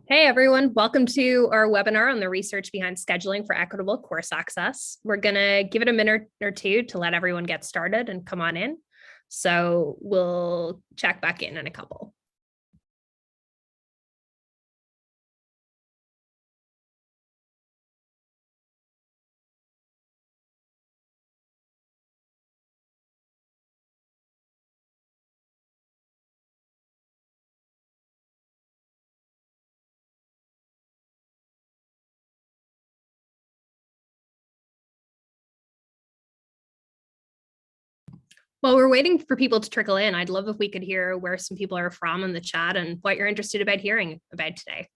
Hey everyone, welcome to our webinar on the research behind scheduling for equitable course access. We're gonna give it a minute or two to let everyone get started and come on in. So we'll check back in a couple. While we're waiting for people to trickle in, I'd love if we could hear where some people are from in the chat and what you're interested about hearing about today.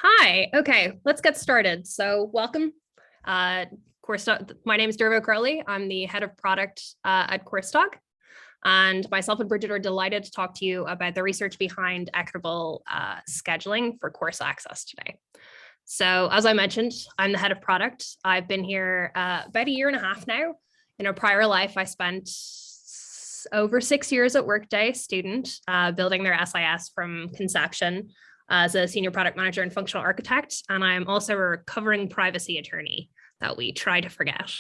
Hi, okay, let's get started. So welcome. My name is Dearv and I'm the head of product at CourseDog. And myself and Bridget are delighted to talk to you about the research behind equitable scheduling for course access today. So as I mentioned, I'm the head of product. I've been here about a year and a half now. In a prior life, I spent over 6 years at Workday student, building their SIS from conception as a senior product manager and functional architect. And I'm also a recovering privacy attorney that we try to forget.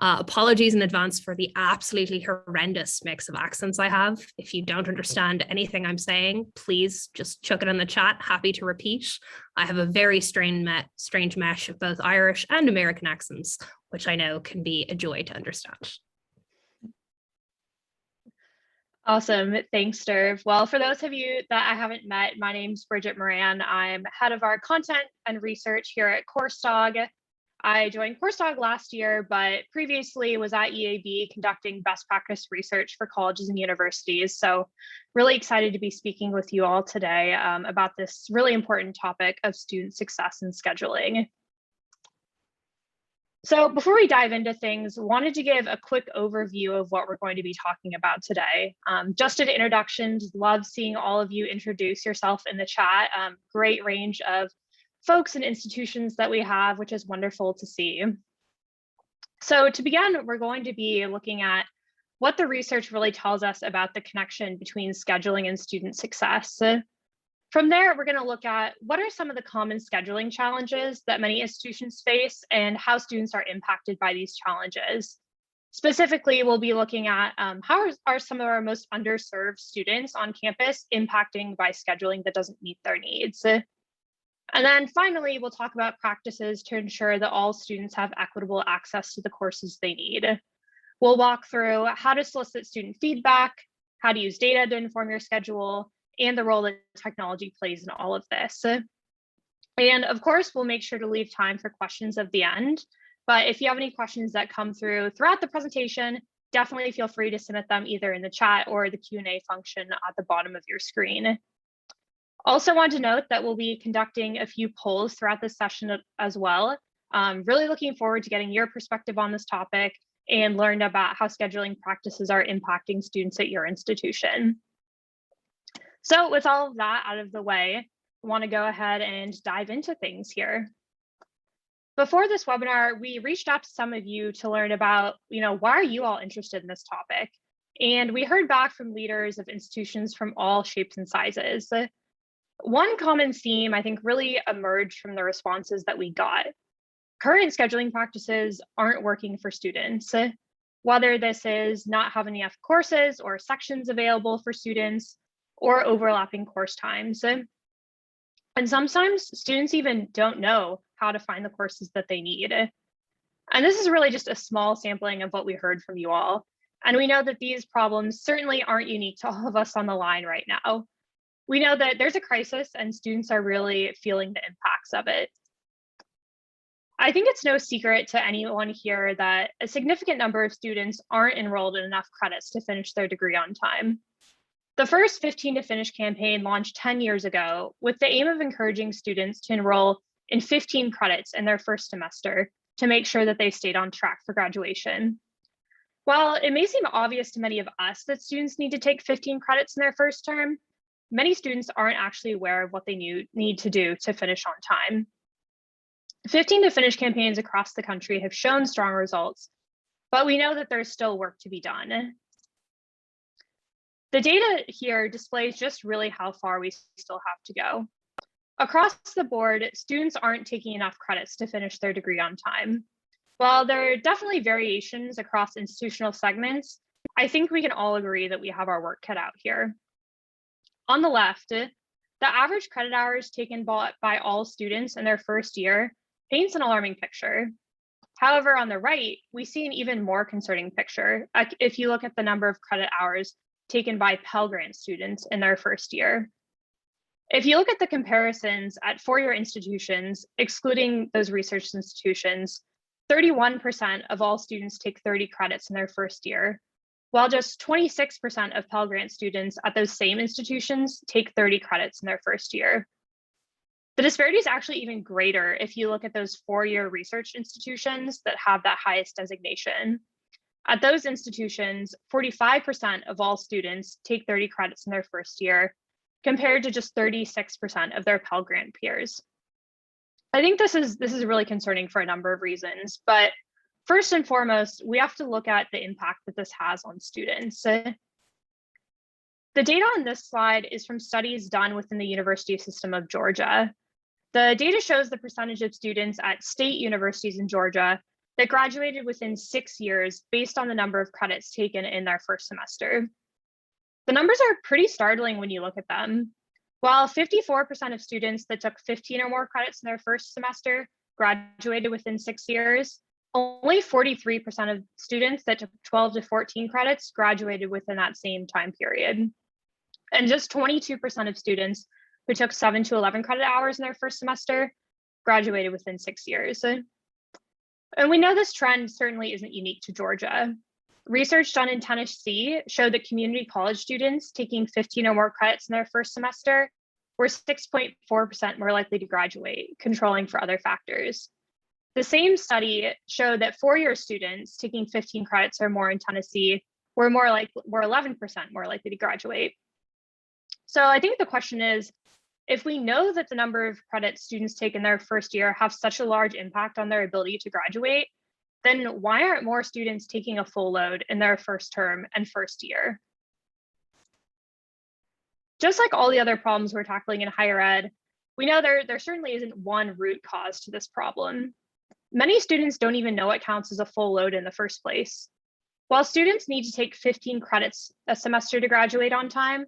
Apologies in advance for the absolutely horrendous mix of accents I have. If you don't understand anything I'm saying, please just chuck it in the chat. Happy to repeat. I have a very strange mesh of both Irish and American accents, which I know can be a joy to understand. Awesome. Thanks, Dearv. Well, for those of you that I haven't met, my name's Bridget Moran. I'm head of our content and research here at CourseDog. I joined CourseDog last year, but previously was at EAB conducting best practice research for colleges and universities. So really excited to be speaking with you all today about this really important topic of student success and scheduling. So before we dive into things, wanted to give a quick overview of what we're going to be talking about today. Just an introduction, love seeing all of you introduce yourself in the chat. Great range of folks and institutions that we have, which is wonderful to see. So to begin, we're going to be looking at what the research really tells us about the connection between scheduling and student success. From there, we're going to look at what are some of the common scheduling challenges that many institutions face and how students are impacted by these challenges. Specifically, we'll be looking at how are some of our most underserved students on campus impacting by scheduling that doesn't meet their needs. And then finally, we'll talk about practices to ensure that all students have equitable access to the courses they need. We'll walk through how to solicit student feedback, how to use data to inform your schedule, and the role that technology plays in all of this. And of course, we'll make sure to leave time for questions at the end. But if you have any questions that come through throughout the presentation, definitely feel free to submit them either in the chat or the Q&A function at the bottom of your screen. Also want to note that we'll be conducting a few polls throughout this session as well. Really looking forward to getting your perspective on this topic and learn about how scheduling practices are impacting students at your institution. So with all of that out of the way, I want to go ahead and dive into things here. Before this webinar, we reached out to some of you to learn about, why are you all interested in this topic? And we heard back from leaders of institutions from all shapes and sizes. One common theme I think really emerged from the responses that we got. Current scheduling practices aren't working for students. Whether this is not having enough courses or sections available for students or overlapping course times. And sometimes students even don't know how to find the courses that they need. And this is really just a small sampling of what we heard from you all. And we know that these problems certainly aren't unique to all of us on the line right now. We know that there's a crisis and students are really feeling the impacts of it. I think it's no secret to anyone here that a significant number of students aren't enrolled in enough credits to finish their degree on time. The first 15 to Finish campaign launched 10 years ago with the aim of encouraging students to enroll in 15 credits in their first semester to make sure that they stayed on track for graduation. While it may seem obvious to many of us that students need to take 15 credits in their first term, many students aren't actually aware of what they need to do to finish on time. 15 to Finish campaigns across the country have shown strong results, but we know that there's still work to be done. The data here displays just really how far we still have to go. Across the board, students aren't taking enough credits to finish their degree on time. While there are definitely variations across institutional segments, I think we can all agree that we have our work cut out here. On the left, the average credit hours taken by all students in their first year paints an alarming picture. However, on the right, we see an even more concerning picture if you look at the number of credit hours taken by Pell Grant students in their first year. If you look at the comparisons at four-year institutions, excluding those research institutions, 31% of all students take 30 credits in their first year, while just 26% of Pell Grant students at those same institutions take 30 credits in their first year. The disparity is actually even greater if you look at those four-year research institutions that have that highest designation. At those institutions, 45% of all students take 30 credits in their first year, compared to just 36% of their Pell Grant peers. I think this is really concerning for a number of reasons, but first and foremost, we have to look at the impact that this has on students. The data on this slide is from studies done within the University System of Georgia. The data shows the percentage of students at state universities in Georgia that graduated within 6 years based on the number of credits taken in their first semester. The numbers are pretty startling when you look at them. While 54% of students that took 15 or more credits in their first semester graduated within 6 years, only 43% of students that took 12 to 14 credits graduated within that same time period. And just 22% of students who took 7 to 11 credit hours in their first semester graduated within 6 years. And we know this trend certainly isn't unique to Georgia. Research done in Tennessee showed that community college students taking 15 or more credits in their first semester were 6.4% more likely to graduate, controlling for other factors. The same study showed that four-year students taking 15 credits or more in Tennessee were 11% more likely to graduate. So I think the question is, if we know that the number of credits students take in their first year have such a large impact on their ability to graduate, then why aren't more students taking a full load in their first term and first year? Just like all the other problems we're tackling in higher ed, we know there certainly isn't one root cause to this problem. Many students don't even know what counts as a full load in the first place. While students need to take 15 credits a semester to graduate on time,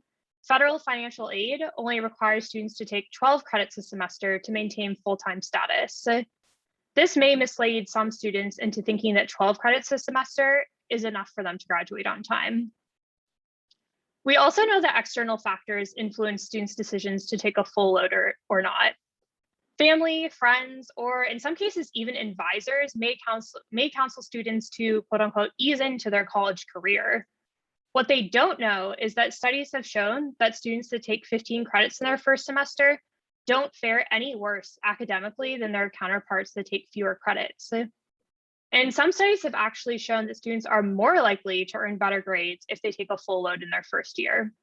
federal financial aid only requires students to take 12 credits a semester to maintain full-time status. This may mislead some students into thinking that 12 credits a semester is enough for them to graduate on time. We also know that external factors influence students' decisions to take a full load or not. Family, friends, or in some cases, even advisors may counsel students to quote unquote ease into their college career. What they don't know is that studies have shown that students that take 15 credits in their first semester don't fare any worse academically than their counterparts that take fewer credits. And some studies have actually shown that students are more likely to earn better grades if they take a full load in their first year.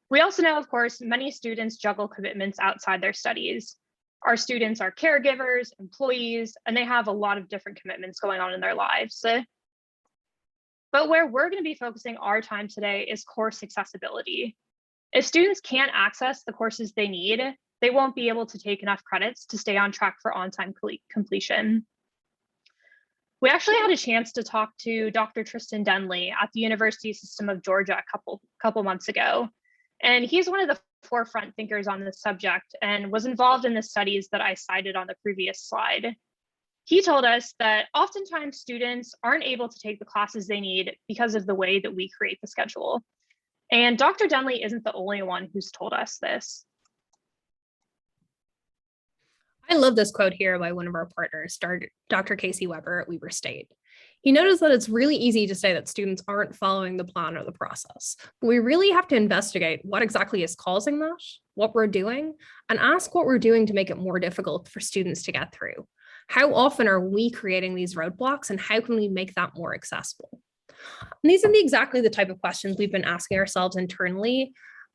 We also know, of course, many students juggle commitments outside their studies. Our students are caregivers, employees, and they have a lot of different commitments going on in their lives. But where we're going to be focusing our time today is course accessibility. If students can't access the courses they need, they won't be able to take enough credits to stay on track for on-time completion. We actually had a chance to talk to Dr. Tristan Denley at the University System of Georgia a couple months ago. And he's one of the forefront thinkers on this subject and was involved in the studies that I cited on the previous slide. He told us that oftentimes students aren't able to take the classes they need because of the way that we create the schedule. And Dr. Denley isn't the only one who's told us this. I love this quote here by one of our partners, Dr. Casey Weber at Weber State. He noticed that it's really easy to say that students aren't following the plan or the process, but we really have to investigate what exactly is causing that, what we're doing, and ask what we're doing to make it more difficult for students to get through. How often are we creating these roadblocks, and how can we make that more accessible? And these are exactly the type of questions we've been asking ourselves internally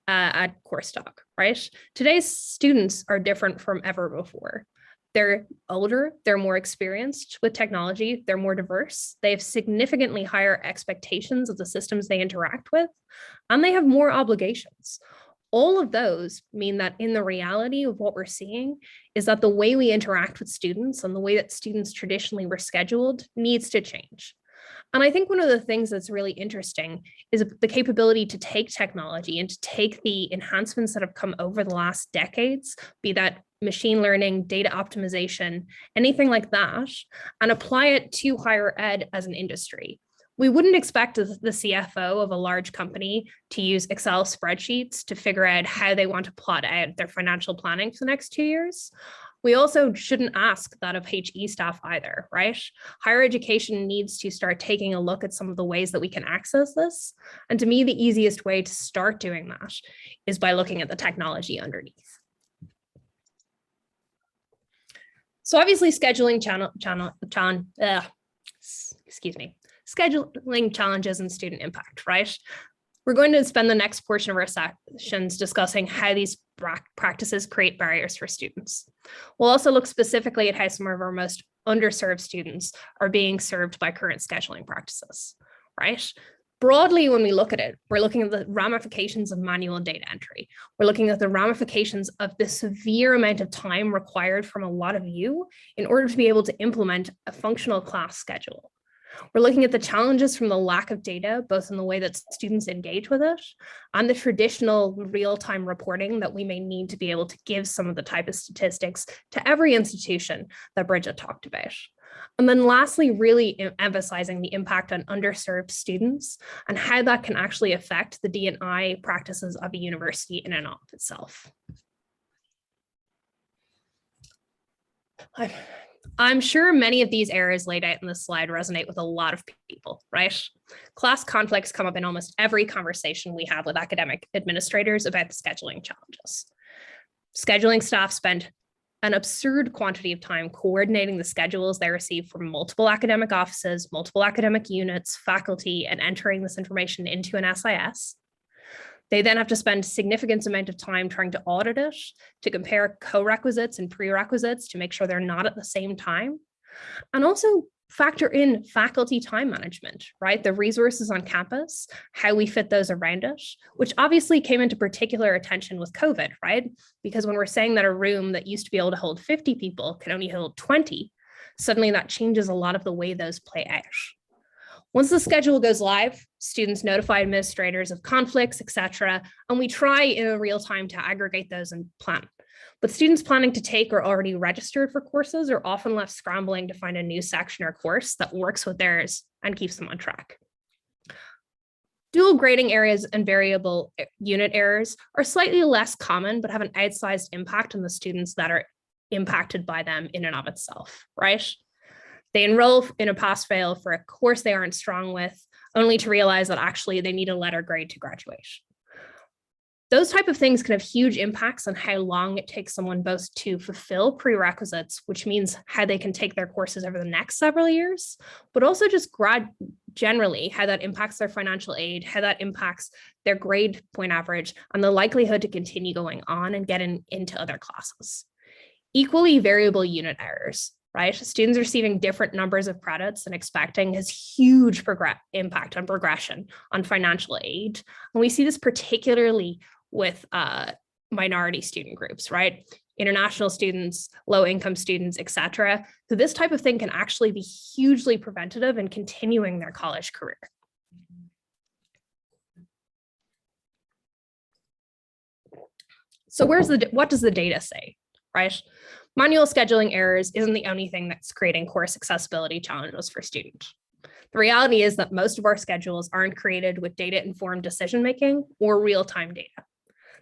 at CourseTalk, right? Today's students are different from ever before. They're older, they're more experienced with technology, they're more diverse, they have significantly higher expectations of the systems they interact with, and they have more obligations. All of those mean that in the reality of what we're seeing is that the way we interact with students and the way that students traditionally were scheduled needs to change. And I think one of the things that's really interesting is the capability to take technology and to take the enhancements that have come over the last decades, be that machine learning, data optimization, anything like that, and apply it to higher ed as an industry. We wouldn't expect the CFO of a large company to use Excel spreadsheets to figure out how they want to plot out their financial planning for the next 2 years. We also shouldn't ask that of HE staff either, right? Higher education needs to start taking a look at some of the ways that we can access this. And to me, the easiest way to start doing that is by looking at the technology underneath. So obviously scheduling scheduling challenges and student impact, right? We're going to spend the next portion of our sessions discussing how these practices create barriers for students. We'll also look specifically at how some of our most underserved students are being served by current scheduling practices, right? Broadly, when we look at it, we're looking at the ramifications of manual data entry. We're looking at the ramifications of the severe amount of time required from a lot of you in order to be able to implement a functional class schedule. We're looking at the challenges from the lack of data, both in the way that students engage with it and the traditional real-time reporting that we may need to be able to give some of the type of statistics to every institution that Bridget talked about. And then lastly, really emphasizing the impact on underserved students and how that can actually affect the D&I practices of a university in and of itself. I'm sure many of these areas laid out in this slide resonate with a lot of people, right? Class conflicts come up in almost every conversation we have with academic administrators about the scheduling challenges. Scheduling staff spend an absurd quantity of time coordinating the schedules they receive from multiple academic offices, multiple academic units, faculty, and entering this information into an SIS. They then have to spend a significant amount of time trying to audit it, to compare co-requisites and prerequisites to make sure they're not at the same time, and also factor in faculty time management, right? The resources on campus, how we fit those around it, which obviously came into particular attention with COVID, right? Because when we're saying that a room that used to be able to hold 50 people can only hold 20, suddenly that changes a lot of the way those play out. Once the schedule goes live, students notify administrators of conflicts, etc., and we try in real time to aggregate those and plan. But students planning to take or already registered for courses are often left scrambling to find a new section or course that works with theirs and keeps them on track. Dual grading areas and variable unit errors are slightly less common, but have an outsized impact on the students that are impacted by them in and of itself, right? They enroll in a pass-fail for a course they aren't strong with, only to realize that actually they need a letter grade to graduate. Those type of things can have huge impacts on how long it takes someone both to fulfill prerequisites, which means how they can take their courses over the next several years, but also just generally how that impacts their financial aid, how that impacts their grade point average, and the likelihood to continue going on and get into other classes. Equally variable unit errors, right? Students receiving different numbers of credits than expecting has huge impact on progression, on financial aid. And we see this particularly with minority student groups, right? International students, low income students, et cetera. So this type of thing can actually be hugely preventative in continuing their college career. So what does the data say, right? Manual scheduling errors isn't the only thing that's creating course accessibility challenges for students. The reality is that most of our schedules aren't created with data-informed decision-making or real-time data.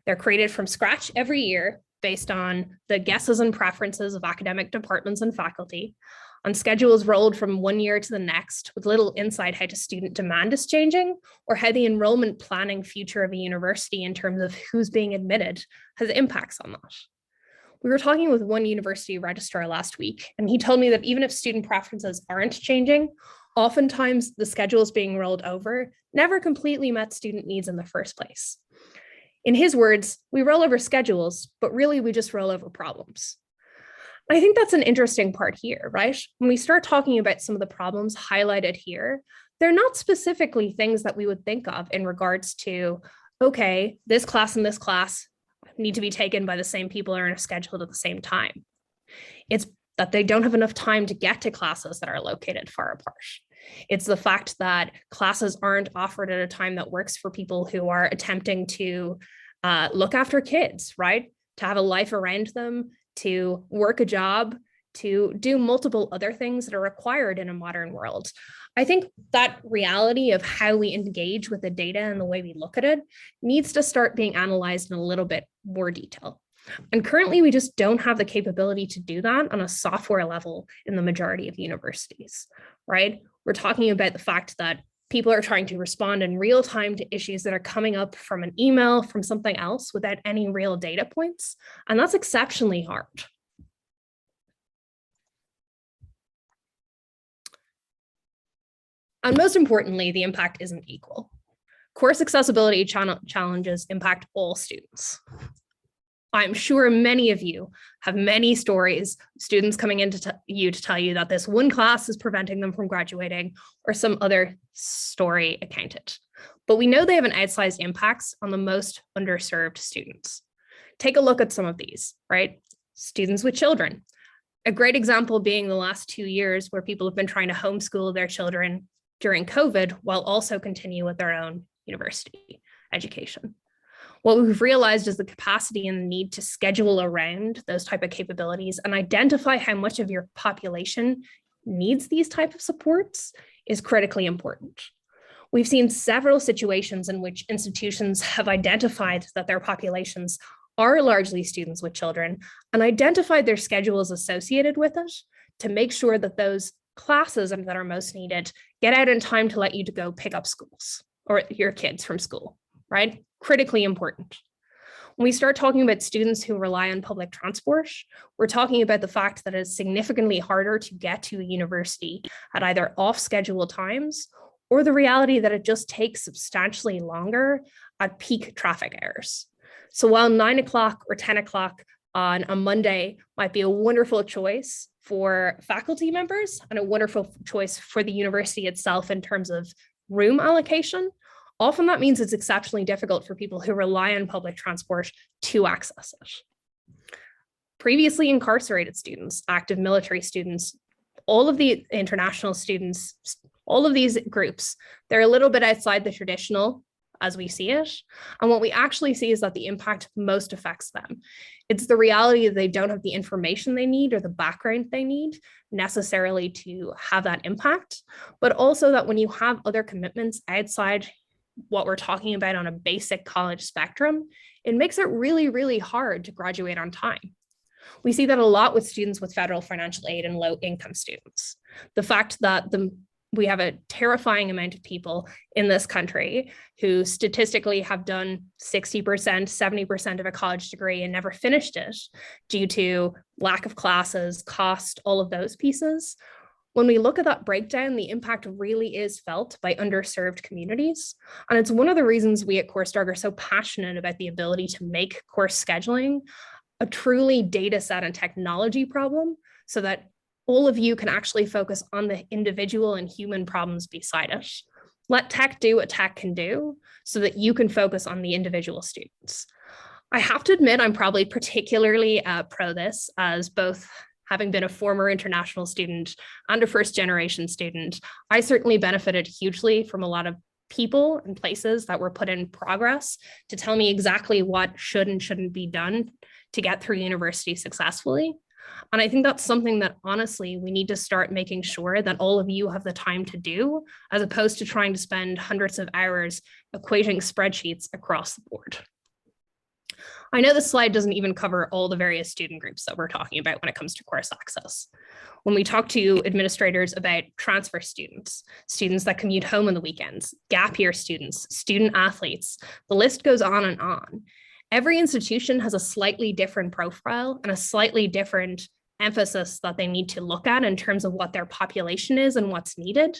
They're created from scratch every year based on the guesses and preferences of academic departments and faculty, on schedules rolled from one year to the next with little insight how student demand is changing or how the enrollment planning future of a university in terms of who's being admitted has impacts on that. We were talking with one university registrar last week, and he told me that even if student preferences aren't changing, oftentimes the schedules being rolled over never completely met student needs in the first place. In his words, we roll over schedules, but really we just roll over problems. I think that's an interesting part here, right? When we start talking about some of the problems highlighted here, they're not specifically things that we would think of in regards to, okay, this class and this class need to be taken by the same people or in a schedule at the same time. It's that they don't have enough time to get to classes that are located far apart. It's the fact that classes aren't offered at a time that works for people who are attempting to look after kids, right? To have a life around them, to work a job, to do multiple other things that are required in a modern world. I think that reality of how we engage with the data and the way we look at it needs to start being analyzed in a little bit more detail. And currently, we just don't have the capability to do that on a software level in the majority of universities, right? We're talking about the fact that people are trying to respond in real time to issues that are coming up from an email, from something else without any real data points. And that's exceptionally hard. And most importantly, the impact isn't equal. Course accessibility challenges impact all students. I'm sure many of you have many stories, students coming in to you to tell you that this one class is preventing them from graduating or some other story accounted. But we know they have an outsized impacts on the most underserved students. Take a look at some of these, right? Students with children. A great example being the last 2 years where people have been trying to homeschool their children during COVID while also continue with their own university education. What we've realized is the capacity and the need to schedule around those type of capabilities and identify how much of your population needs these type of supports is critically important. We've seen several situations in which institutions have identified that their populations are largely students with children and identified their schedules associated with it to make sure that those classes that are most needed get out in time to let you to go pick up schools or your kids from school, right? Critically important. When we start talking about students who rely on public transport, we're talking about the fact that it's significantly harder to get to a university at either off-schedule times or the reality that it just takes substantially longer at peak traffic hours. So while 9 o'clock or 10 o'clock on a Monday might be a wonderful choice for faculty members and a wonderful choice for the university itself in terms of room allocation, often that means it's exceptionally difficult for people who rely on public transport to access it. Previously incarcerated students, active military students, all of the international students, all of these groups, they're a little bit outside the traditional as we see it. And what we actually see is that the impact most affects them. It's the reality that they don't have the information they need or the background they need necessarily to have that impact, but also that when you have other commitments outside what we're talking about on a basic college spectrum, it makes it really, really hard to graduate on time. We see that a lot with students with federal financial aid and low income students. The fact that we have a terrifying amount of people in this country who statistically have done 60%, 70% of a college degree and never finished it due to lack of classes, cost, all of those pieces. When we look at that breakdown, the impact really is felt by underserved communities. And it's one of the reasons we at CourseDog are so passionate about the ability to make course scheduling a truly data set and technology problem so that all of you can actually focus on the individual and human problems beside it. Let tech do what tech can do so that you can focus on the individual students. I have to admit, I'm probably particularly pro this, as both having been a former international student and a first generation student, I certainly benefited hugely from a lot of people and places that were put in progress to tell me exactly what should and shouldn't be done to get through university successfully. And I think that's something that honestly, we need to start making sure that all of you have the time to do, as opposed to trying to spend hundreds of hours equating spreadsheets across the board. I know this slide doesn't even cover all the various student groups that we're talking about when it comes to course access. When we talk to administrators about transfer students, students that commute home on the weekends, gap year students, student athletes, the list goes on and on. Every institution has a slightly different profile and a slightly different emphasis that they need to look at in terms of what their population is and what's needed.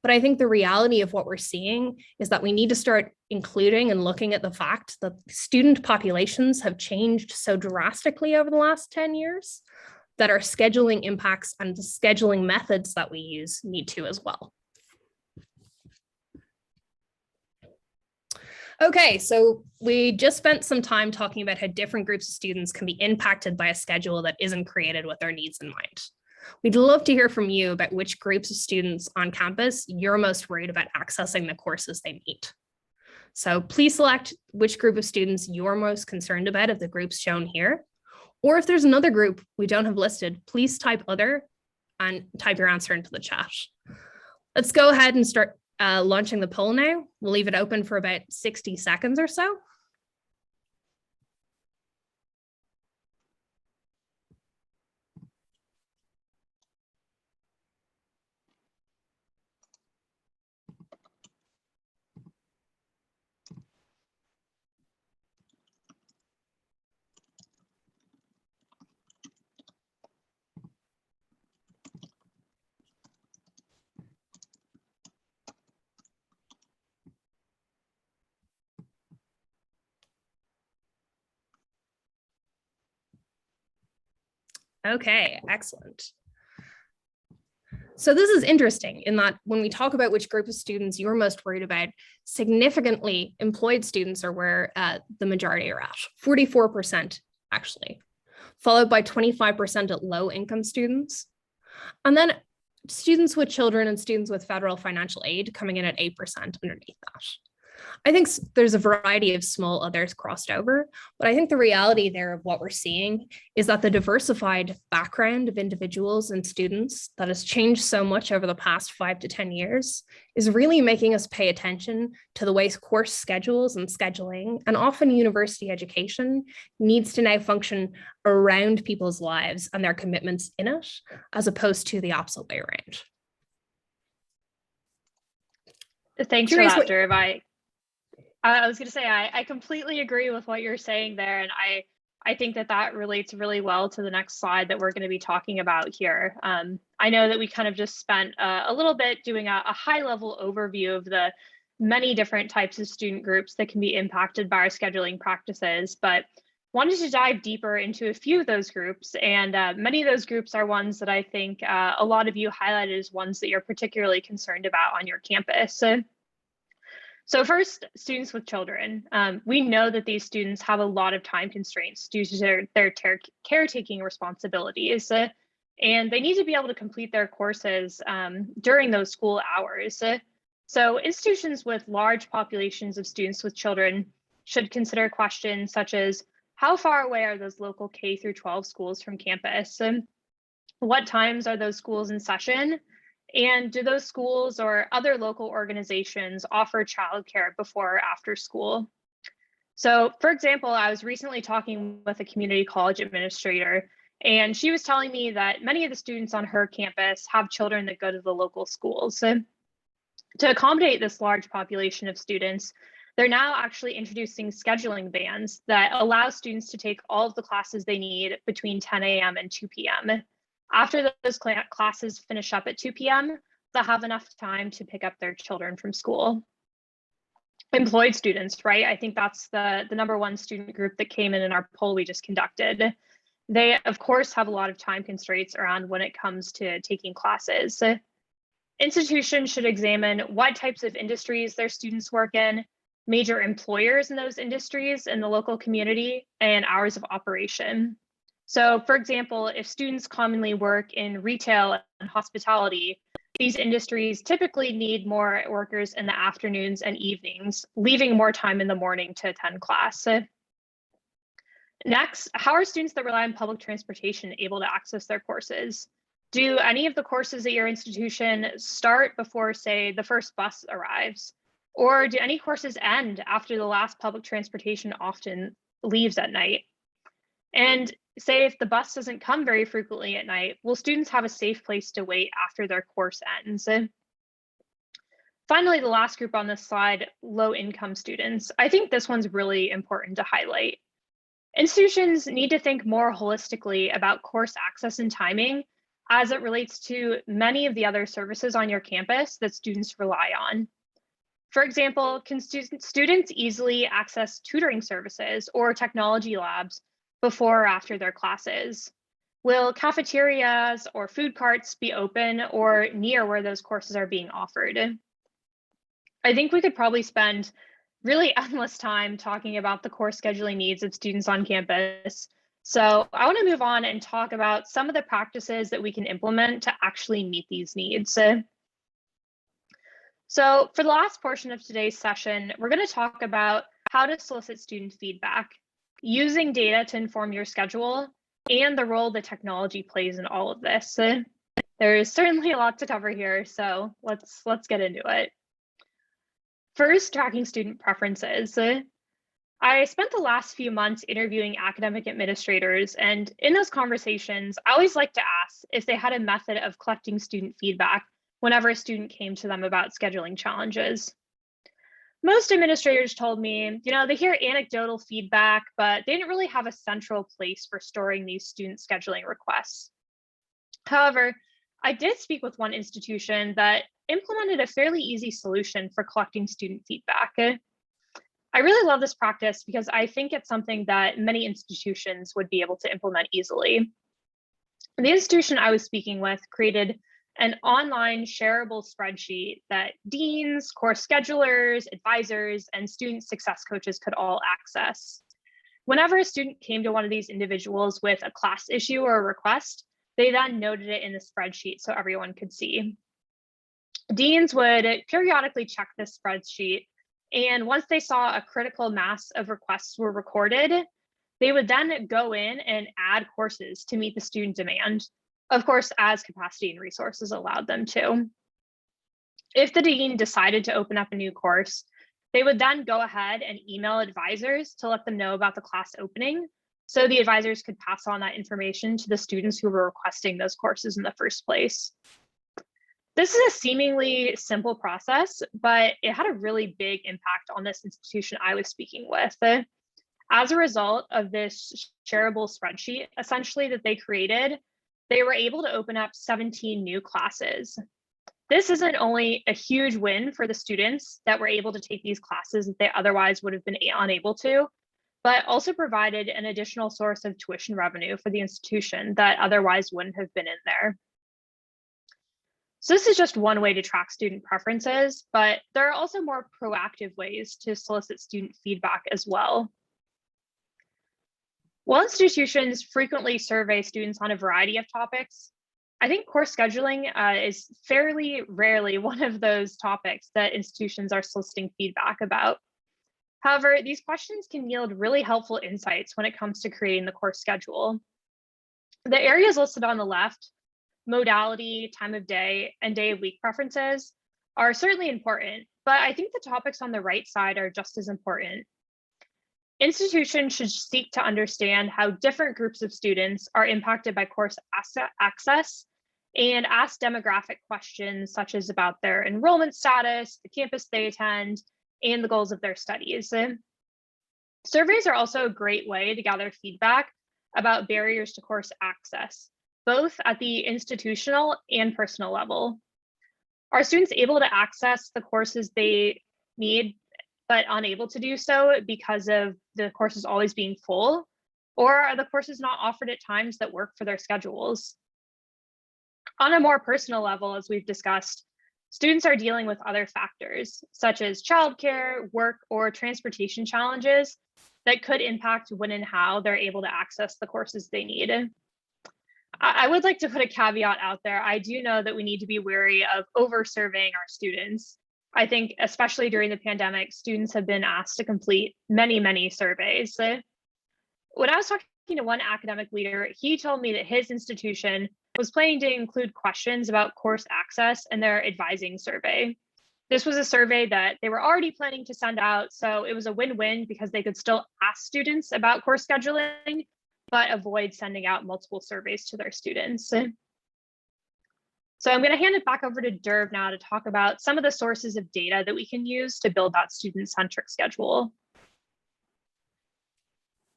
But I think the reality of what we're seeing is that we need to start including and looking at the fact that student populations have changed so drastically over the last 10 years that our scheduling impacts and the scheduling methods that we use need to as well. Okay, so we just spent some time talking about how different groups of students can be impacted by a schedule that isn't created with their needs in mind. We'd love to hear from you about which groups of students on campus you're most worried about accessing the courses they need. So please select which group of students you're most concerned about of the groups shown here. Or if there's another group we don't have listed, please type other and type your answer into the chat. Let's go ahead and start launching the poll now. We'll leave it open for about 60 seconds or so. Okay, excellent. So this is interesting in that when we talk about which group of students you're most worried about, significantly employed students are where the majority are at, 44% actually, followed by 25% at low income students. And then students with children and students with federal financial aid coming in at 8% underneath that. I think there's a variety of small others crossed over, but I think the reality there of what we're seeing is that the diversified background of individuals and students that has changed so much over the past 5 to 10 years is really making us pay attention to the ways course schedules and scheduling, and often university education, needs to now function around people's lives and their commitments in it, as opposed to the opposite way around. Thanks for that, Dearv. I was going to say, I completely agree with what you're saying there. And I think that relates really well to the next slide that we're going to be talking about here. I know that we kind of just spent a little bit doing a high level overview of the many different types of student groups that can be impacted by our scheduling practices, but wanted to dive deeper into a few of those groups. And many of those groups are ones that I think a lot of you highlighted as ones that you're particularly concerned about on your campus. So first, students with children. We know that these students have a lot of time constraints due to their caretaking responsibilities, and they need to be able to complete their courses during those school hours. So institutions with large populations of students with children should consider questions such as, how far away are those local K through 12 schools from campus? What times are those schools in session? And do those schools or other local organizations offer childcare before or after school? So, for example, I was recently talking with a community college administrator, and she was telling me that many of the students on her campus have children that go to the local schools. So, to accommodate this large population of students, they're now actually introducing scheduling bands that allow students to take all of the classes they need between 10 a.m. and 2 p.m. After those classes finish up at 2 p.m., they'll have enough time to pick up their children from school. Employed students, right? I think that's the number one student group that came in our poll we just conducted. They, of course, have a lot of time constraints around when it comes to taking classes. Institutions should examine what types of industries their students work in, major employers in those industries in the local community, and hours of operation. So for example, if students commonly work in retail and hospitality, these industries typically need more workers in the afternoons and evenings, leaving more time in the morning to attend class. Next, how are students that rely on public transportation able to access their courses? Do any of the courses at your institution start before, say, the first bus arrives? Or do any courses end after the last public transportation often leaves at night? And say if the bus doesn't come very frequently at night, will students have a safe place to wait after their course ends? Finally, the last group on this slide, low-income students. I think this one's really important to highlight. Institutions need to think more holistically about course access and timing as it relates to many of the other services on your campus that students rely on. For example, can students easily access tutoring services or technology labs before or after their classes? Will cafeterias or food carts be open or near where those courses are being offered? I think we could probably spend really endless time talking about the course scheduling needs of students on campus. So I want to move on and talk about some of the practices that we can implement to actually meet these needs. So for the last portion of today's session, we're going to talk about how to solicit student feedback, using data to inform your schedule, and the role that technology plays in all of this. There's certainly a lot to cover here, so let's get into it. First, tracking student preferences. I spent the last few months interviewing academic administrators, and in those conversations, I always like to ask if they had a method of collecting student feedback whenever a student came to them about scheduling challenges. Most administrators told me, they hear anecdotal feedback, but they didn't really have a central place for storing these student scheduling requests. However, I did speak with one institution that implemented a fairly easy solution for collecting student feedback. I really love this practice because I think it's something that many institutions would be able to implement easily. The institution I was speaking with created an online shareable spreadsheet that deans, course schedulers, advisors, and student success coaches could all access. Whenever a student came to one of these individuals with a class issue or a request, they then noted it in the spreadsheet so everyone could see. Deans would periodically check this spreadsheet, and once they saw a critical mass of requests were recorded, they would then go in and add courses to meet the student demand, of course, as capacity and resources allowed them to. If the dean decided to open up a new course, they would then go ahead and email advisors to let them know about the class opening, so the advisors could pass on that information to the students who were requesting those courses in the first place. This is a seemingly simple process, but it had a really big impact on this institution I was speaking with. As a result of this shareable spreadsheet, essentially that they created, they were able to open up 17 new classes. This isn't only a huge win for the students that were able to take these classes that they otherwise would have been unable to, but also provided an additional source of tuition revenue for the institution that otherwise wouldn't have been in there. So this is just one way to track student preferences, but there are also more proactive ways to solicit student feedback as well. While institutions frequently survey students on a variety of topics, I think course scheduling is fairly rarely one of those topics that institutions are soliciting feedback about. However, these questions can yield really helpful insights when it comes to creating the course schedule. The areas listed on the left, modality, time of day, and day of week preferences, are certainly important, but I think the topics on the right side are just as important. Institutions should seek to understand how different groups of students are impacted by course access and ask demographic questions such as about their enrollment status, the campus they attend, and the goals of their studies. Surveys are also a great way to gather feedback about barriers to course access, both at the institutional and personal level. Are students able to access the courses they need but unable to do so because of the courses always being full? Or are the courses not offered at times that work for their schedules? On a more personal level, as we've discussed, students are dealing with other factors, such as childcare, work, or transportation challenges that could impact when and how they're able to access the courses they need. I would like to put a caveat out there. I do know that we need to be wary of over-serving our students. I think, especially during the pandemic, students have been asked to complete many, many surveys. When I was talking to one academic leader, he told me that his institution was planning to include questions about course access in their advising survey. This was a survey that they were already planning to send out, so it was a win-win because they could still ask students about course scheduling, but avoid sending out multiple surveys to their students. So I'm going to hand it back over to Dearv now to talk about some of the sources of data that we can use to build that student-centric schedule.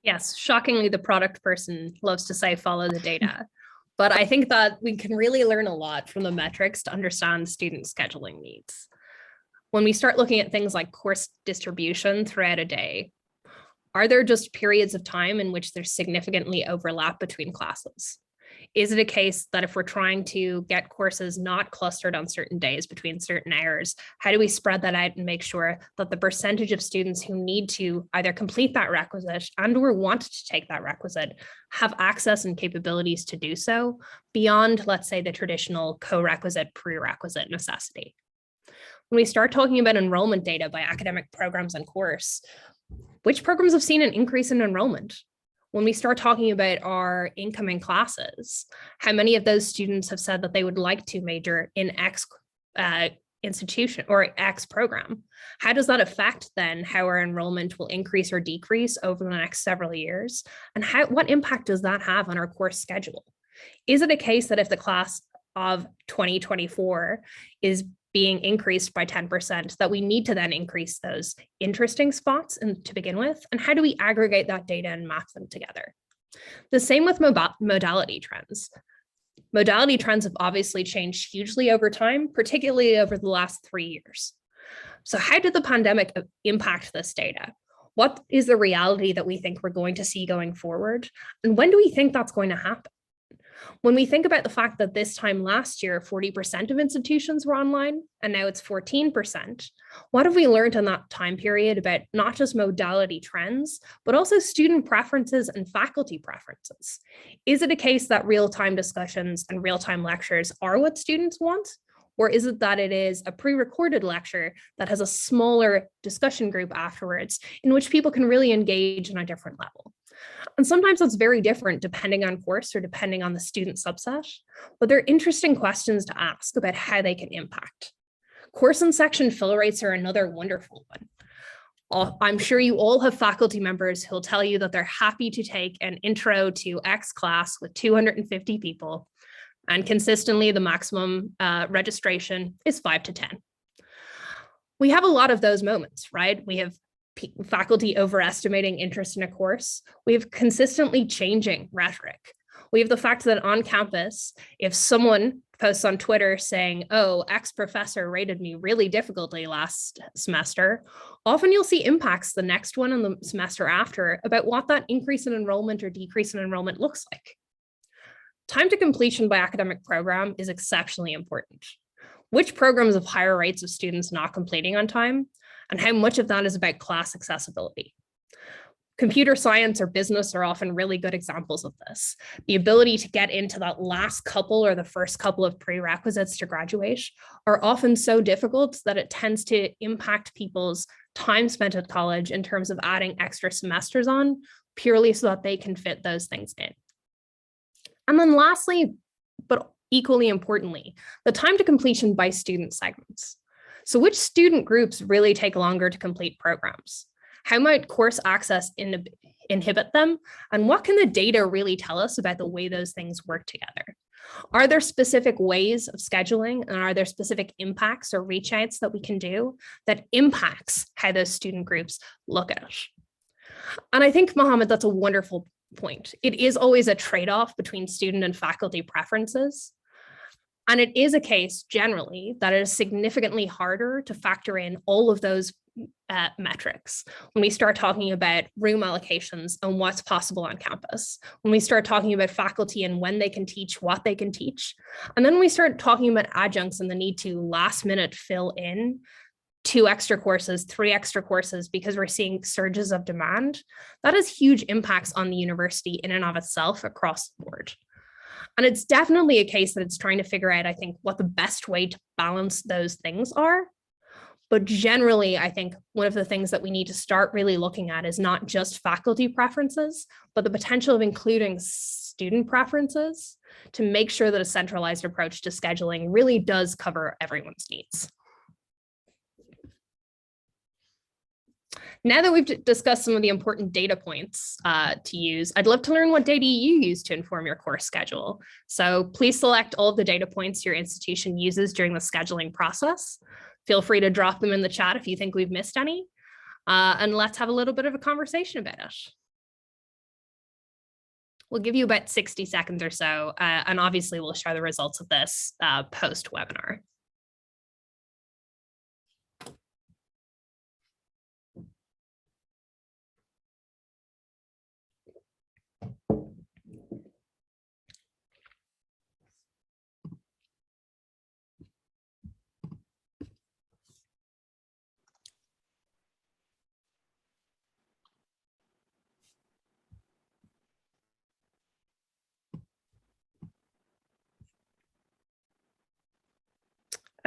Yes, shockingly, the product person loves to say follow the data. But I think that we can really learn a lot from the metrics to understand student scheduling needs. When we start looking at things like course distribution throughout a day, are there just periods of time in which there's significantly overlap between classes? Is it a case that if we're trying to get courses not clustered on certain days between certain hours, how do we spread that out and make sure that the percentage of students who need to either complete that requisite and or want to take that requisite have access and capabilities to do so beyond, let's say, the traditional co-requisite prerequisite necessity? When we start talking about enrollment data by academic programs and course, which programs have seen an increase in enrollment? When we start talking about our incoming classes, how many of those students have said that they would like to major in X institution or X program? How does that affect then how our enrollment will increase or decrease over the next several years? And what impact does that have on our course schedule? Is it a case that if the class of 2024 is being increased by 10%, that we need to then increase those interesting spots to begin with? And how do we aggregate that data and map them together? The same with modality trends. Modality trends have obviously changed hugely over time, particularly over the last 3 years. So how did the pandemic impact this data? What is the reality that we think we're going to see going forward? And when do we think that's going to happen? When we think about the fact that this time last year, 40% of institutions were online, and now it's 14%, what have we learned in that time period about not just modality trends, but also student preferences and faculty preferences? Is it a case that real-time discussions and real-time lectures are what students want? Or is it that it is a pre-recorded lecture that has a smaller discussion group afterwards in which people can really engage on a different level? And sometimes that's very different depending on course or depending on the student subset, but they're interesting questions to ask about how they can impact. Course and section fill rates are another wonderful one. I'm sure you all have faculty members who'll tell you that they're happy to take an intro to X class with 250 people, and consistently the maximum registration is 5 to 10. We have a lot of those moments, right? We have faculty overestimating interest in a course. We have consistently changing rhetoric. We have the fact that on campus, if someone posts on Twitter saying, oh, X professor rated me really difficultly last semester, often you'll see impacts the next one and the semester after about what that increase in enrollment or decrease in enrollment looks like. Time to completion by academic program is exceptionally important. Which programs have higher rates of students not completing on time? And how much of that is about class accessibility? Computer science or business are often really good examples of this. The ability to get into that last couple or the first couple of prerequisites to graduate are often so difficult that it tends to impact people's time spent at college in terms of adding extra semesters on, purely so that they can fit those things in. And then lastly, but equally importantly, the time to completion by student segments. So which student groups really take longer to complete programs? How might course access inhibit them? And what can the data really tell us about the way those things work together? Are there specific ways of scheduling, and are there specific impacts or reach outs that we can do that impacts how those student groups look at it? And I think, Mohammed, that's a wonderful point. It is always a trade-off between student and faculty preferences. And it is a case generally that it is significantly harder to factor in all of those metrics, when we start talking about room allocations and what's possible on campus, when we start talking about faculty and when they can teach, what they can teach, and then we start talking about adjuncts and the need to last minute fill in 2 extra courses, 3 extra courses, because we're seeing surges of demand, that has huge impacts on the university in and of itself across the board. And it's definitely a case that it's trying to figure out, I think, what the best way to balance those things are. But generally, I think one of the things that we need to start really looking at is not just faculty preferences, but the potential of including student preferences to make sure that a centralized approach to scheduling really does cover everyone's needs. Now that we've discussed some of the important data points to use, I'd love to learn what data you use to inform your course schedule. So please select all of the data points your institution uses during the scheduling process. Feel free to drop them in the chat if you think we've missed any, and let's have a little bit of a conversation about it. We'll give you about 60 seconds or so, and obviously we'll share the results of this post-webinar.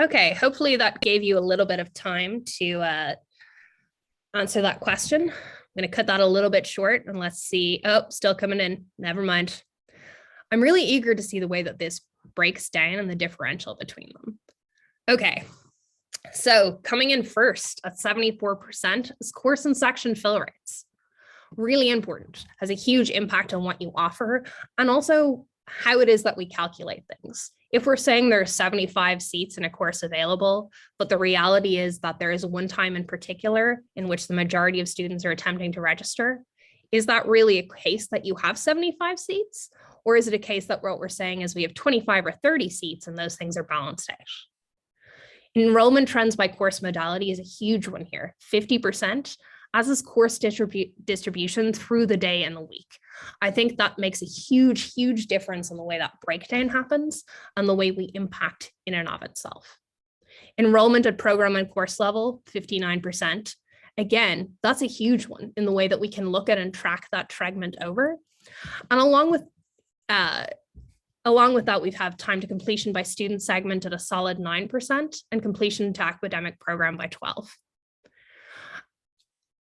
Okay, hopefully that gave you a little bit of time to answer that question. I'm going to cut that a little bit short and let's see. Oh, still coming in. Never mind. I'm really eager to see the way that this breaks down and the differential between them. Okay, so coming in first at 74% is course and section fill rates. Really important, has a huge impact on what you offer and also how it is that we calculate things. If we're saying there are 75 seats in a course available, but the reality is that there is one time in particular in which the majority of students are attempting to register, is that really a case that you have 75 seats? Or is it a case that what we're saying is we have 25 or 30 seats and those things are balanced out? Enrollment trends by course modality is a huge one here, 50%, as is course distribution through the day and the week. I think that makes a huge, huge difference in the way that breakdown happens and the way we impact in and of itself. Enrollment at program and course level, 59%. Again, that's a huge one in the way that we can look at and track that segment over. And along with that, we have time to completion by student segment at a solid 9% and completion to academic program by 12%.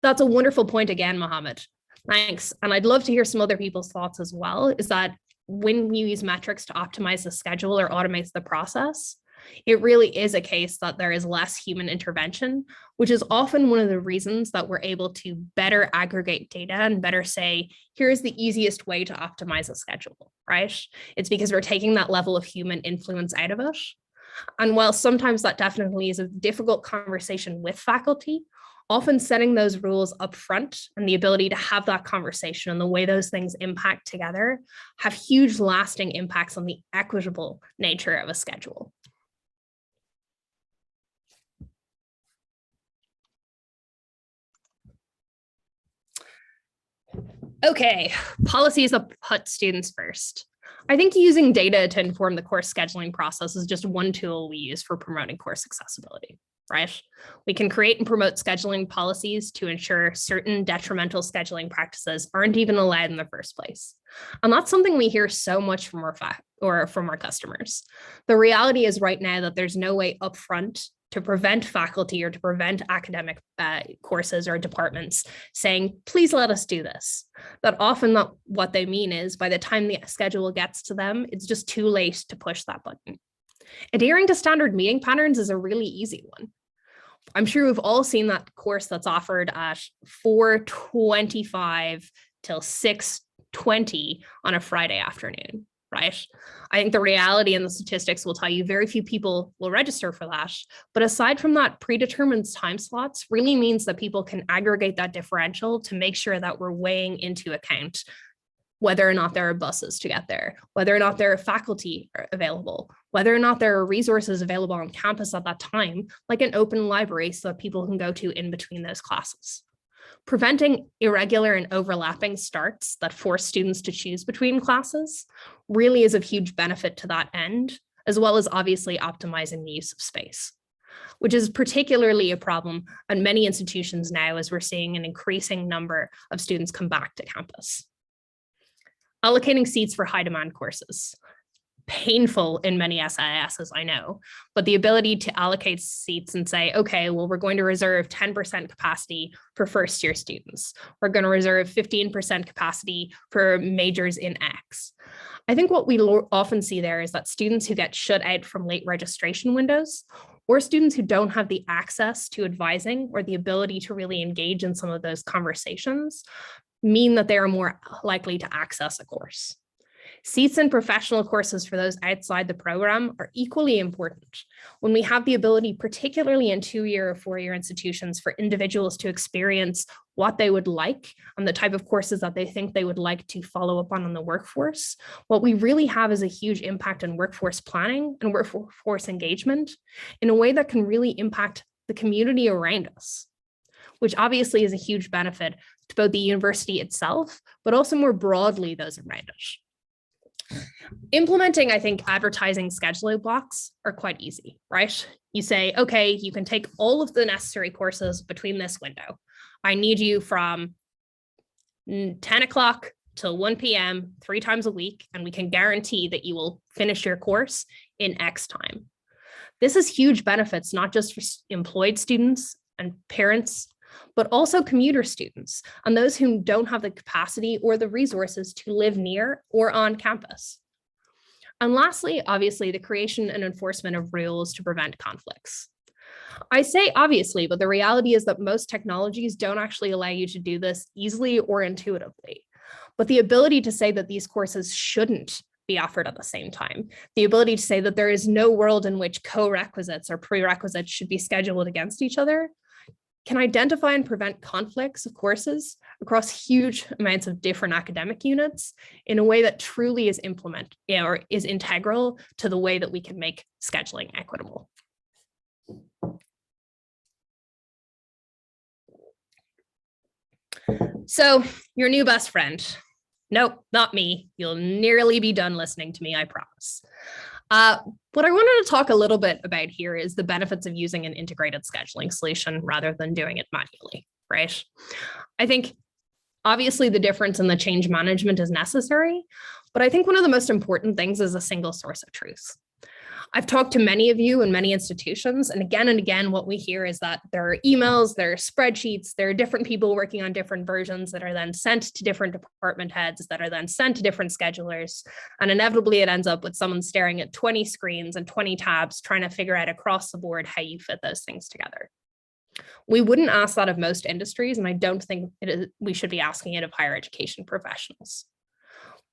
That's a wonderful point again, Mohammed. Thanks. And I'd love to hear some other people's thoughts as well, is that when you use metrics to optimize the schedule or automate the process, it really is a case that there is less human intervention, which is often one of the reasons that we're able to better aggregate data and better say, here's the easiest way to optimize a schedule, right? It's because we're taking that level of human influence out of it. And while sometimes that definitely is a difficult conversation with faculty, often setting those rules up front and the ability to have that conversation and the way those things impact together have huge lasting impacts on the equitable nature of a schedule. Okay, policies that put students first. I think using data to inform the course scheduling process is just one tool we use for promoting course accessibility, right? We can create and promote scheduling policies to ensure certain detrimental scheduling practices aren't even allowed in the first place. And that's something we hear so much from our customers. The reality is right now that there's no way upfront to prevent faculty or to prevent academic courses or departments saying, please let us do this. That often what they mean is by the time the schedule gets to them, it's just too late to push that button. Adhering to standard meeting patterns is a really easy one. I'm sure we've all seen that course that's offered at 4:25 till 6:20 on a Friday afternoon, right? I think the reality and the statistics will tell you very few people will register for that. But aside from that, predetermined time slots really means that people can aggregate that differential to make sure that we're weighing into account whether or not there are buses to get there, whether or not there are faculty available, whether or not there are resources available on campus at that time, like an open library so that people can go to in between those classes. Preventing irregular and overlapping starts that force students to choose between classes really is of huge benefit to that end, as well as obviously optimizing the use of space, which is particularly a problem at many institutions now as we're seeing an increasing number of students come back to campus. Allocating seats for high demand courses. Painful in many SISs, I know, but the ability to allocate seats and say, okay, well, we're going to reserve 10% capacity for first year students. We're going to reserve 15% capacity for majors in X. I think what we often see there is that students who get shut out from late registration windows, or students who don't have the access to advising or the ability to really engage in some of those conversations, mean that they are more likely to access a course. Seats in professional courses for those outside the program are equally important. When we have the ability, particularly in 2-year or 4-year institutions, for individuals to experience what they would like and the type of courses that they think they would like to follow up on in the workforce, what we really have is a huge impact on workforce planning and workforce engagement in a way that can really impact the community around us, which obviously is a huge benefit to both the university itself, but also more broadly those around it. Implementing, I think, advertising scheduling blocks are quite easy, right? You say, okay, you can take all of the necessary courses between this window. I need you from 10 o'clock till 1 p.m. 3 times a week, and we can guarantee that you will finish your course in X time. This is huge benefits, not just for employed students and parents, but also commuter students and those who don't have the capacity or the resources to live near or on campus. And lastly, obviously, the creation and enforcement of rules to prevent conflicts. I say obviously, but the reality is that most technologies don't actually allow you to do this easily or intuitively. But the ability to say that these courses shouldn't be offered at the same time, the ability to say that there is no world in which co-requisites or prerequisites should be scheduled against each other, can identify and prevent conflicts of courses across huge amounts of different academic units in a way that truly is is integral to the way that we can make scheduling equitable. So your new best friend. Nope, not me. You'll nearly be done listening to me, I promise. What I wanted to talk a little bit about here is the benefits of using an integrated scheduling solution rather than doing it manually, right? I think obviously the difference in the change management is necessary, but I think one of the most important things is a single source of truth. I've talked to many of you in many institutions, and again, what we hear is that there are emails, there are spreadsheets, there are different people working on different versions that are then sent to different department heads that are then sent to different schedulers. And inevitably it ends up with someone staring at 20 screens and 20 tabs, trying to figure out across the board how you fit those things together. We wouldn't ask that of most industries, and I don't think we should be asking it of higher education professionals.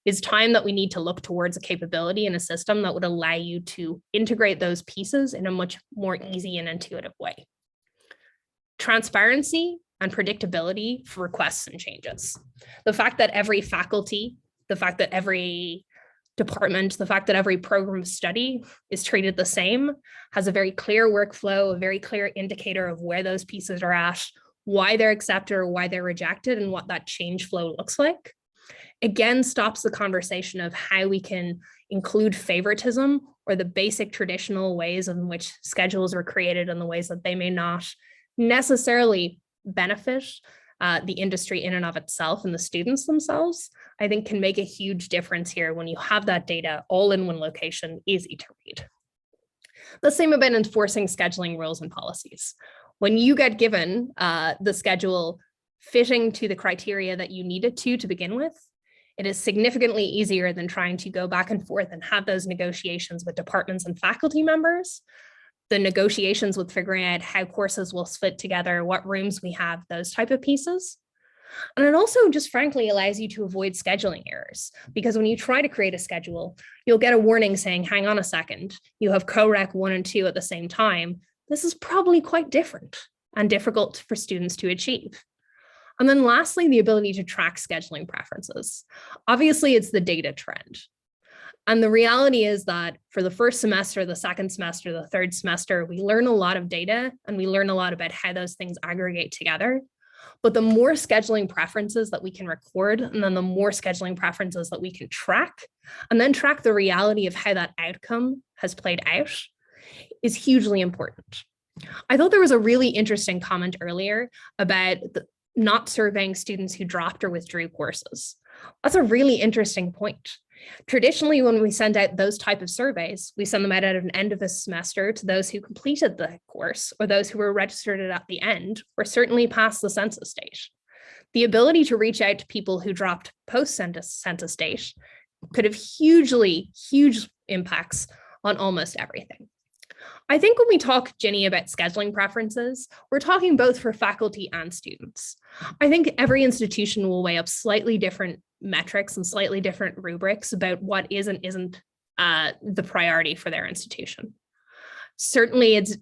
It's time that we need to look towards a capability and a system that would allow you to integrate those pieces in a much more easy and intuitive way. Transparency and predictability for requests and changes. The fact that every faculty, the fact that every department, the fact that every program of study is treated the same, has a very clear workflow, a very clear indicator of where those pieces are at, why they're accepted or why they're rejected, and what that change flow looks like. Again, stops the conversation of how we can include favoritism or the basic traditional ways in which schedules are created and the ways that they may not necessarily benefit the industry in and of itself and the students themselves, I think can make a huge difference here when you have that data all in one location, easy to read. The same about enforcing scheduling rules and policies. When you get given the schedule fitting to the criteria that you need it to begin with, it is significantly easier than trying to go back and forth and have those negotiations with departments and faculty members, the negotiations with figuring out how courses will fit together, what rooms we have, those type of pieces. And it also just frankly allows you to avoid scheduling errors, because when you try to create a schedule, you'll get a warning saying, hang on a second, you have co-rec 1 and 2 at the same time. This is probably quite different and difficult for students to achieve. And then lastly, the ability to track scheduling preferences. Obviously, it's the data trend. And the reality is that for the first semester, the second semester, the third semester, we learn a lot of data and we learn a lot about how those things aggregate together. But the more scheduling preferences that we can record, and then the more scheduling preferences that we can track, and then track the reality of how that outcome has played out, is hugely important. I thought there was a really interesting comment earlier about not surveying students who dropped or withdrew courses. That's a really interesting point. Traditionally, when we send out those type of surveys, we send them out at an end of a semester to those who completed the course or those who were registered at the end, or certainly past the census date. The ability to reach out to people who dropped post census date could have huge impacts on almost everything. I think when we talk, Ginny, about scheduling preferences, we're talking both for faculty and students. I think every institution will weigh up slightly different metrics and slightly different rubrics about what is and isn't the priority for their institution. Certainly, it's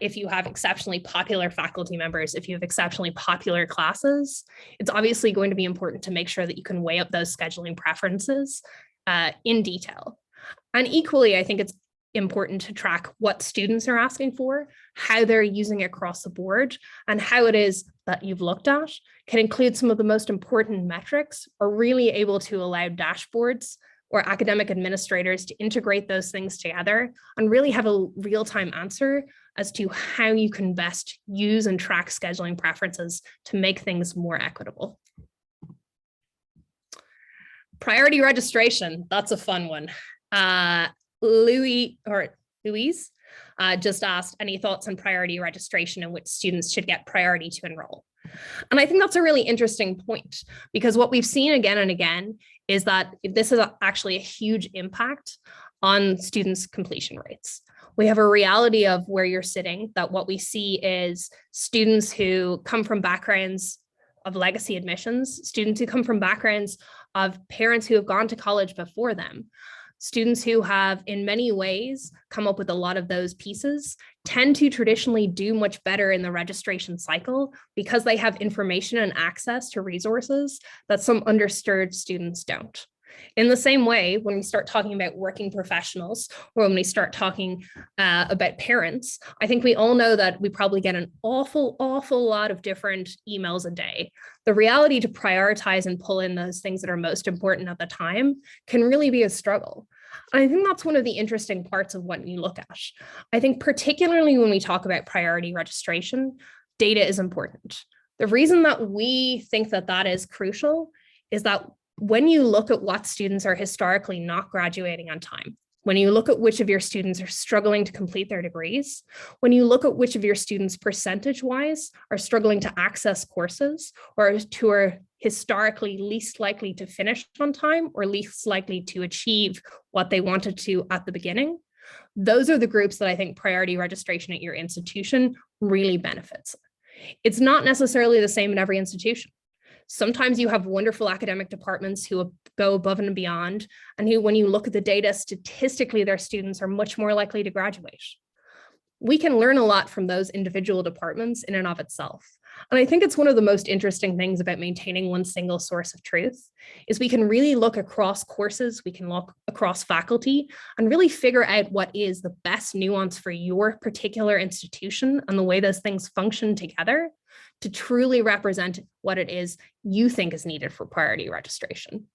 if you have exceptionally popular faculty members, if you have exceptionally popular classes, it's obviously going to be important to make sure that you can weigh up those scheduling preferences in detail. And equally, I think it's important to track what students are asking for, how they're using it across the board, and how it is that you've looked at can include some of the most important metrics, or really able to allow dashboards or academic administrators to integrate those things together and really have a real-time answer as to how you can best use and track scheduling preferences to make things more equitable. Priority registration, that's a fun one. Louise just asked, any thoughts on priority registration in which students should get priority to enroll? And I think that's a really interesting point, because what we've seen again and again is that this is actually a huge impact on students' completion rates. We have a reality of where you're sitting, that what we see is students who come from backgrounds of legacy admissions, students who come from backgrounds of parents who have gone to college before them, students who have in many ways come up with a lot of those pieces tend to traditionally do much better in the registration cycle because they have information and access to resources that some underserved students don't. In the same way, when we start talking about working professionals, or when we start talking about parents, I think we all know that we probably get an awful lot of different emails a day. The reality to prioritize and pull in those things that are most important at the time can really be a struggle. And I think that's one of the interesting parts of what you look at. I think particularly when we talk about priority registration, data is important. The reason that we think that that is crucial is that when you look at what students are historically not graduating on time, when you look at which of your students are struggling to complete their degrees, when you look at which of your students percentage-wise are struggling to access courses, or who are historically least likely to finish on time or least likely to achieve what they wanted to at the beginning, those are the groups that I think priority registration at your institution really benefits. It's not necessarily the same in every institution. Sometimes you have wonderful academic departments who go above and beyond, and who, when you look at the data, statistically, their students are much more likely to graduate. We can learn a lot from those individual departments in and of itself. And I think it's one of the most interesting things about maintaining one single source of truth is we can really look across courses, we can look across faculty, and really figure out what is the best nuance for your particular institution and the way those things function together to truly represent what it is you think is needed for priority registration.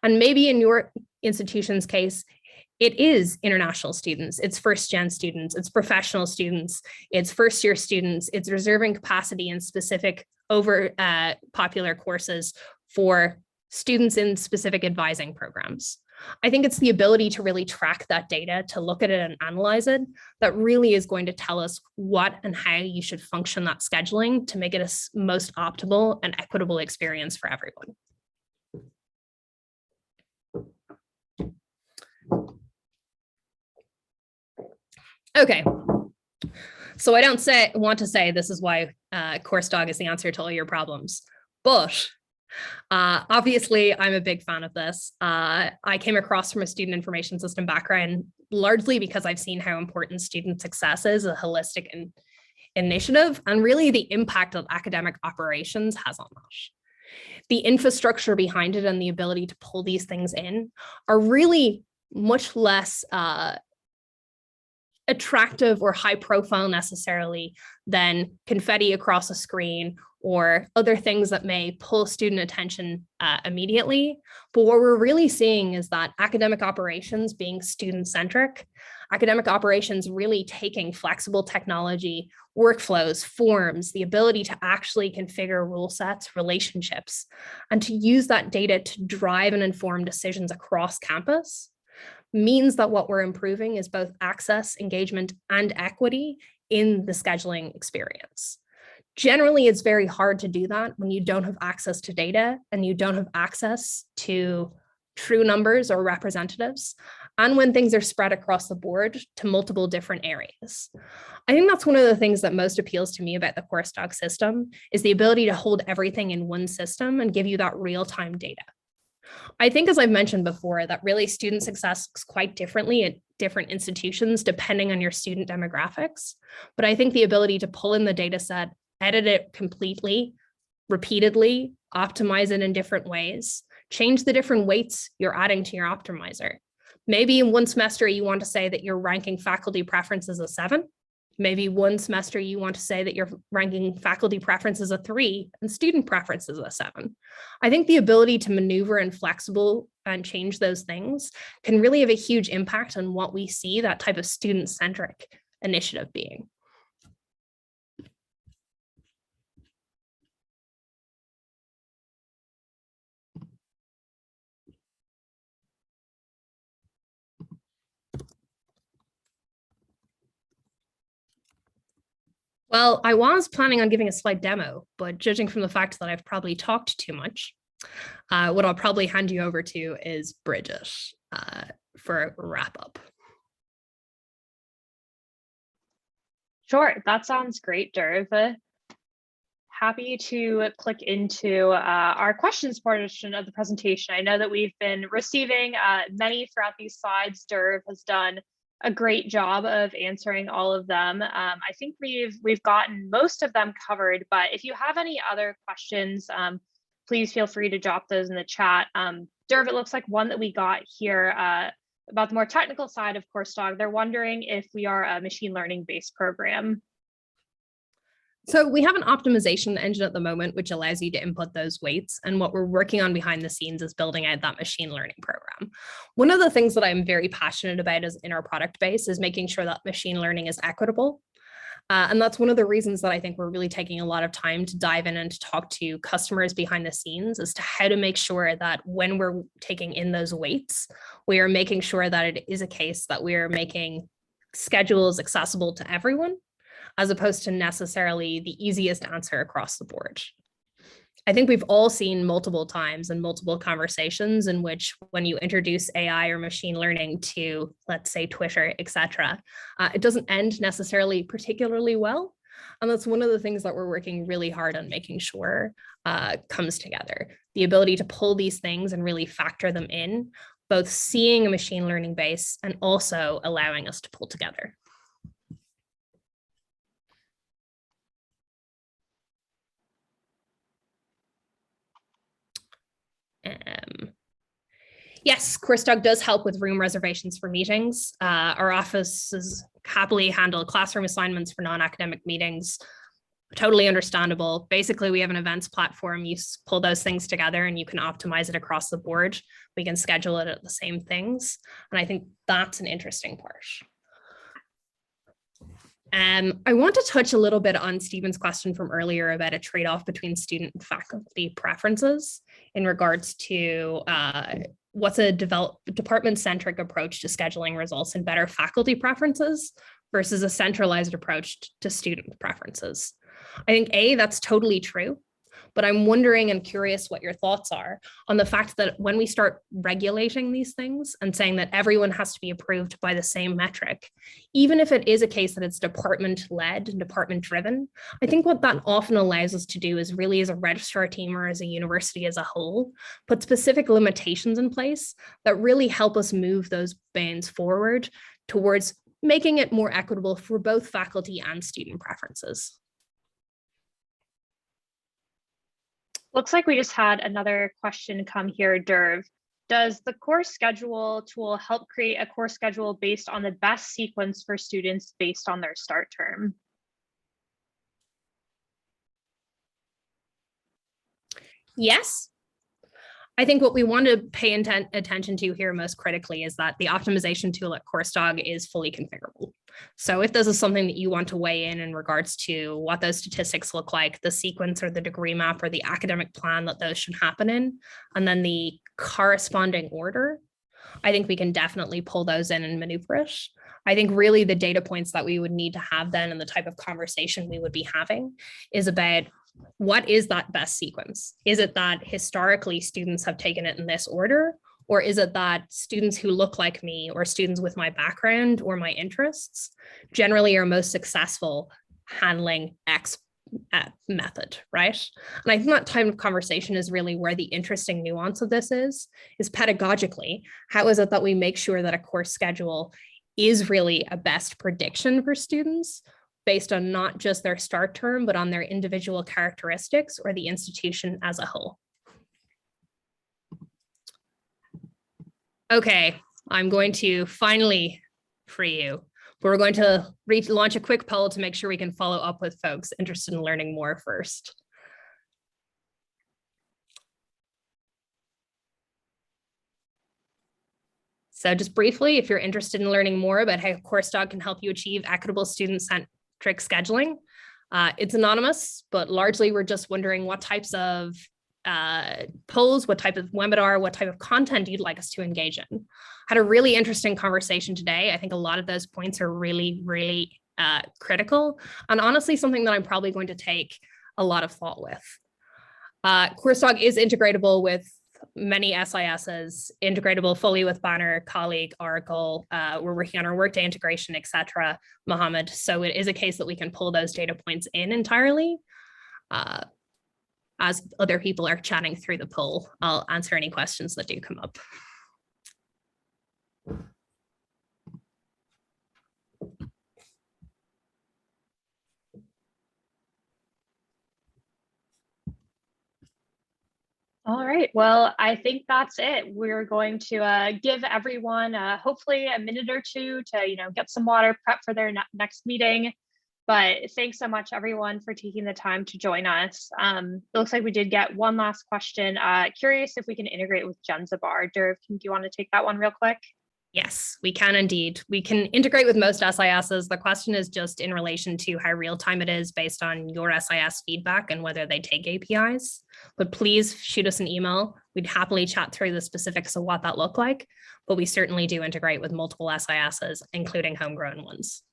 And maybe in your institution's case, it is international students, it's first-gen students, it's professional students, it's first-year students, it's reserving capacity in specific popular courses for students in specific advising programs. I think it's the ability to really track that data, to look at it and analyze it, that really is going to tell us what and how you should function that scheduling to make it a most optimal and equitable experience for everyone. Okay, so I don't want to say this is why CourseDog is the answer to all your problems, but obviously I'm a big fan of this. I came across from a student information system background largely because I've seen how important student success is, a holistic initiative, and really the impact that academic operations has on that. The infrastructure behind it and the ability to pull these things in are really much less attractive or high profile necessarily than confetti across a screen or other things that may pull student attention immediately. But what we're really seeing is that academic operations being student-centric, academic operations really taking flexible technology, workflows, forms, the ability to actually configure rule sets, relationships, and to use that data to drive and inform decisions across campus means that what we're improving is both access, engagement, and equity in the scheduling experience. Generally, it's very hard to do that when you don't have access to data and you don't have access to true numbers or representatives, and when things are spread across the board to multiple different areas. I think that's one of the things that most appeals to me about the course doc system is the ability to hold everything in one system and give you that real-time data. I think, as I've mentioned before, that really student success looks quite differently at different institutions depending on your student demographics. But I think the ability to pull in the data set, edit it completely, repeatedly, optimize it in different ways, change the different weights you're adding to your optimizer. Maybe in one semester you want to say that you're ranking faculty preferences a 7. Maybe one semester you want to say that you're ranking faculty preferences a 3 and student preferences a 7. I think the ability to maneuver and flexible and change those things can really have a huge impact on what we see that type of student-centric initiative being. Well, I was planning on giving a slide demo, but judging from the fact that I've probably talked too much, what I'll probably hand you over to is Bridget for a wrap up. Sure, that sounds great, Dearv. Happy to click into our questions portion of the presentation. I know that we've been receiving many throughout these slides. Dearv has done a great job of answering all of them. I think we've gotten most of them covered, but if you have any other questions, please feel free to drop those in the chat. Dearv, it looks like one that we got here about the more technical side of CourseDog. They're wondering if we are a machine learning based program. So we have an optimization engine at the moment, which allows you to input those weights. And what we're working on behind the scenes is building out that machine learning program. One of the things that I'm very passionate about is in our product base is making sure that machine learning is equitable. And that's one of the reasons that I think we're really taking a lot of time to dive in and to talk to customers behind the scenes as to how to make sure that when we're taking in those weights, we are making sure that it is a case that we are making schedules accessible to everyone, as opposed to necessarily the easiest answer across the board. I think we've all seen multiple times and multiple conversations in which when you introduce AI or machine learning to, let's say, Twitter, et cetera, it doesn't end necessarily particularly well. And that's one of the things that we're working really hard on making sure comes together. The ability to pull these things and really factor them in, both seeing a machine learning base and also allowing us to pull together. Yes, CourseDog does help with room reservations for meetings. Our offices happily handle classroom assignments for non-academic meetings. Totally understandable. Basically, we have an events platform. You pull those things together and you can optimize it across the board. We can schedule it at the same things. And I think that's an interesting part. I want to touch a little bit on Stephen's question from earlier about a trade-off between student and faculty preferences in regards to what's a department-centric approach to scheduling results in better faculty preferences versus a centralized approach to student preferences. I think that's totally true. But I'm wondering and curious what your thoughts are on the fact that when we start regulating these things and saying that everyone has to be approved by the same metric, even if it is a case that it's department-led and department-driven, I think what that often allows us to do is really as a registrar team or as a university as a whole, put specific limitations in place that really help us move those bands forward towards making it more equitable for both faculty and student preferences. Looks like we just had another question come here, Dearv. Does the course schedule tool help create a course schedule based on the best sequence for students based on their start term? Yes. I think what we want to pay attention to here most critically is that the optimization tool at CourseDog is fully configurable. So if this is something that you want to weigh in regards to what those statistics look like, the sequence or the degree map or the academic plan that those should happen in, and then the corresponding order, I think we can definitely pull those in and maneuver it. I think really the data points that we would need to have then and the type of conversation we would be having is about what is that best sequence? Is it that historically students have taken it in this order? Or is it that students who look like me or students with my background or my interests generally are most successful handling X method, right? And I think that type of conversation is really where the interesting nuance of this is pedagogically, how is it that we make sure that a course schedule is really a best prediction for students based on not just their start term, but on their individual characteristics or the institution as a whole. Okay, I'm going to finally free you, but we're going to launch a quick poll to make sure we can follow up with folks interested in learning more first. So just briefly, if you're interested in learning more about how CourseDog can help you achieve equitable student-centric scheduling, it's anonymous, but largely we're just wondering what types of polls, what type of webinar, what type of content you'd like us to engage in. Had a really interesting conversation today. I think a lot of those points are really, really critical, and honestly, something that I'm probably going to take a lot of thought with. CourseDog is integratable with many SISs, integratable fully with Banner, Colleague, Oracle. We're working on our Workday integration, etc., Mohammed. So it is a case that we can pull those data points in entirely. As other people are chatting through the poll, I'll answer any questions that do come up. All right, well, I think that's it. We're going to give everyone hopefully a minute or two to get some water, prep for their next meeting. But thanks so much, everyone, for taking the time to join us. It looks like we did get one last question. Curious if we can integrate with Genzabar. Dearv, do you want to take that one real quick? Yes, we can indeed. We can integrate with most SISs. The question is just in relation to how real time it is based on your SIS feedback and whether they take APIs. But please shoot us an email. We'd happily chat through the specifics of what that look like. But we certainly do integrate with multiple SISs, including homegrown ones.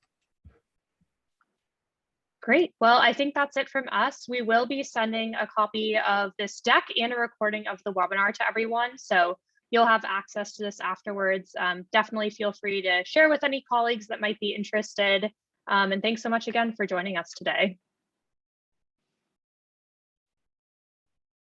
Great. Well, I think that's it from us. We will be sending a copy of this deck and a recording of the webinar to everyone. So you'll have access to this afterwards. Definitely feel free to share with any colleagues that might be interested. And thanks so much again for joining us today.